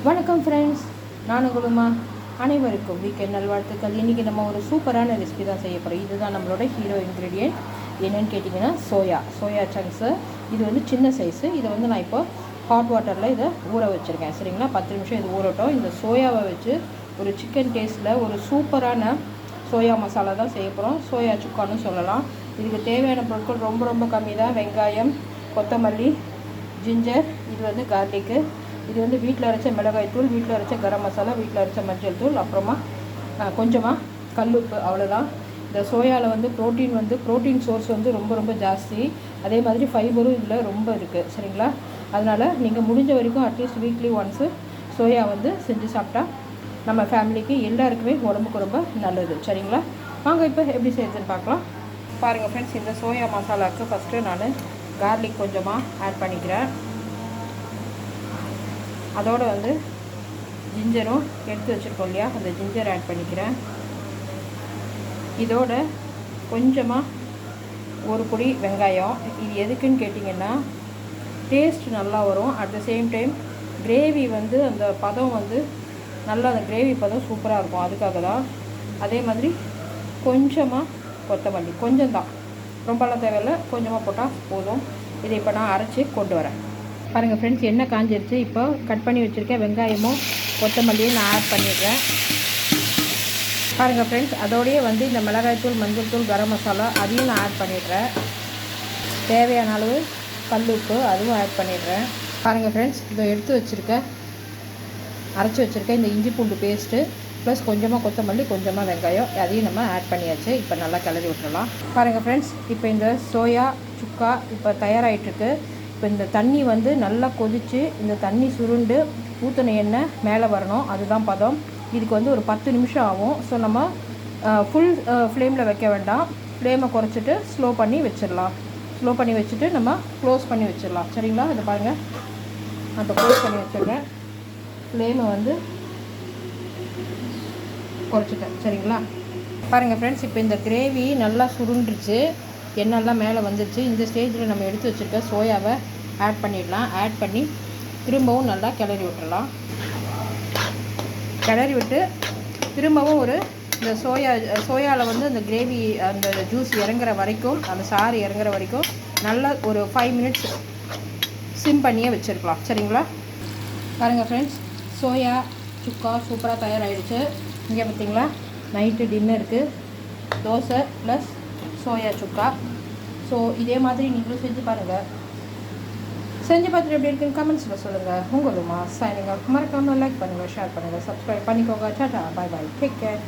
வணக்கம் ஃப்ரெண்ட்ஸ், நான் உங்களுமா அனைவருக்கும் வீக்கெண்ட் நல்வாழ்த்துக்கள். இன்றைக்கி நம்ம ஒரு சூப்பரான ரெசிபி தான் செய்ய போகிறோம். இதுதான் நம்மளோட ஹீரோ இன்க்ரீடியன்ட். என்னென்னு கேட்டிங்கன்னா சோயா சங்க்ஸு. இது வந்து சின்ன சைஸு. இதை வந்து நான் இப்போ ஹாட் வாட்டரில் இதை ஊற வச்சுருக்கேன். சரிங்களா, 10 நிமிஷம் இது ஊறட்டும். இந்த சோயாவை வச்சு ஒரு சிக்கன் டேஸ்ட்டில் ஒரு சூப்பரான சோயா மசாலா தான் செய்ய போகிறோம். சோயா சுக்கான்னு சொல்லலாம். இதுக்கு தேவையான பொருட்கள் ரொம்ப ரொம்ப கம்மி தான். வெங்காயம், கொத்தமல்லி, ஜிஞ்சர், இது வந்து கார்லிக்கு, இது வந்து வீட்டில் அரைச்ச மிளகாய் தூள், வீட்டில் அரைச்ச கரம் மசாலா, வீட்டில் அரைச்ச மஞ்சள் தூள், அப்புறமா கொஞ்சமாக கல்லுப்பு, அவ்வளோதான். இந்த சோயாவில் வந்து ப்ரோட்டீன் சோர்ஸ் வந்து ரொம்ப ரொம்ப ஜாஸ்தி. அதே மாதிரி ஃபைபரும் இதில் ரொம்ப இருக்குது. சரிங்களா, அதனால் நீங்கள் முடிஞ்ச வரைக்கும் அட்லீஸ்ட் வீக்லி ஒன்ஸு சோயா வந்து செஞ்சு சாப்பிட்டா நம்ம ஃபேமிலிக்கு எல்லாருக்குமே உடம்புக்கு ரொம்ப நல்லது. சரிங்களா, வாங்க இப்போ எப்படி செய்யுதுன்னு பார்க்கலாம். பாருங்கள் ஃப்ரெண்ட்ஸ், இந்த சோயா மசாலாவுக்கு ஃபஸ்ட்டு நான் கார்லிக் கொஞ்சமாக ஆட் பண்ணிக்கிறேன். அதோடு வந்து ஜிஞ்சரும் எடுத்து வச்சுருக்கோம் இல்லையா, அந்த ஜிஞ்சர் ஆட் பண்ணிக்கிறேன். இதோட கொஞ்சமாக ஒரு பொடி வெங்காயம். இது எதுக்குன்னு கேட்டிங்கன்னா டேஸ்ட் நல்லா வரும். At the same time gravy வந்து அந்த பதம் வந்து நல்லா, அந்த கிரேவி பதம் சூப்பராக இருக்கும். அதுக்காக தான். அதே மாதிரி கொஞ்சமாக கொத்தமல்லி, கொஞ்சம் தான், ரொம்பலாம் தேவையில்லை, கொஞ்சமாக போட்டால் போதும். இதை இப்போ நான் அரைச்சி கொண்டு வரேன். பாருங்கள் ஃப்ரெண்ட்ஸ், எண்ணெய் காஞ்சிருச்சு. இப்போ கட் பண்ணி வச்சுருக்கேன் வெங்காயமும் கொத்தமல்லியும் நான் ஆட் பண்ணிடுறேன். பாருங்கள் ஃப்ரெண்ட்ஸ், அதோடையே வந்து இந்த மிளகாய்த்தூள், மஞ்சள் தூள், கரம் மசாலா அதையும் நான் ஆட் பண்ணிடுறேன். தேவையான அளவு கல்லுப்பு அதுவும் ஆட் பண்ணிடுறேன். பாருங்கள் ஃப்ரெண்ட்ஸ், இதை அரைச்சி வச்சுருக்கேன் இந்த இஞ்சி பூண்டு பேஸ்ட்டு ப்ளஸ் கொஞ்சமாக கொத்தமல்லி, கொஞ்சமாக வெங்காயம், அதையும் நம்ம ஆட் பண்ணியாச்சு. இப்போ நல்லா கிளறி விட்டுறலாம். பாருங்கள் ஃப்ரெண்ட்ஸ், இப்போ இந்த சோயா சுக்கா இப்போ தயாராகிட்டுருக்கு. இப்போ இந்த தண்ணி வந்து நல்லா கொதித்து இந்த தண்ணி சுருண்டு ஊற்றின எண்ணெய் மேலே வரணும். அதுதான் பதம். இதுக்கு வந்து ஒரு 10 நிமிஷம் ஆகும். ஸோ நம்ம ஃபுல் ஃப்ளேமில் வைக்க வேண்டாம். ஃப்ளேமை குறைச்சிட்டு ஸ்லோ பண்ணி வச்சுட்டு நம்ம க்ளோஸ் பண்ணி வச்சிடலாம். சரிங்களா, இதை பாருங்கள், நான் இப்போ க்ளோஸ் பண்ணி வச்சுருக்கேன். ஃப்ளேமை வந்து குறைச்சிட்டேன். சரிங்களா, பாருங்கள் ஃப்ரெண்ட்ஸ், இப்போ இந்த கிரேவி நல்லா சுருண்டுருச்சு, எண்ணெய்லாம் மேலே வந்துடுச்சு. இந்த ஸ்டேஜில் நம்ம எடுத்து வச்சுருக்க சோயாவை ஆட் பண்ணிடலாம். ஆட் பண்ணி திரும்பவும் நல்லா கிளறி விட்டு திரும்பவும் இந்த சோயாவில் வந்து அந்த கிரேவி, அந்த ஜூஸ் இறங்குற வரைக்கும், அந்த சாறு இறங்குற வரைக்கும் நல்லா ஒரு 5 மினிட்ஸ் சிம் பண்ணியே வச்சுருக்கலாம். சரிங்களா, பாருங்கள் ஃப்ரெண்ட்ஸ், சோயா சுக்கா சூப்பராக தயாராகிடுச்சு. இங்கே பார்த்தீங்களா, நைட்டு டின்னருக்கு தோசை ப்ளஸ் சோயா சுக்கா. ஸோ இதே மாதிரி நீங்களும் செஞ்சு பாருங்கள். செஞ்சு பார்த்துட்டு எப்படி இருக்குன்னு கமெண்ட்ஸில் சொல்லுங்கள். உங்களுமா சைனிங் ஆஃப். மறக்காமல் லைக் பண்ணுங்கள், ஷேர் பண்ணுங்கள், சப்ஸ்கிரைப் பண்ணிக்கோங்க. டாடா, பாய் பாய், டேக் கேர்.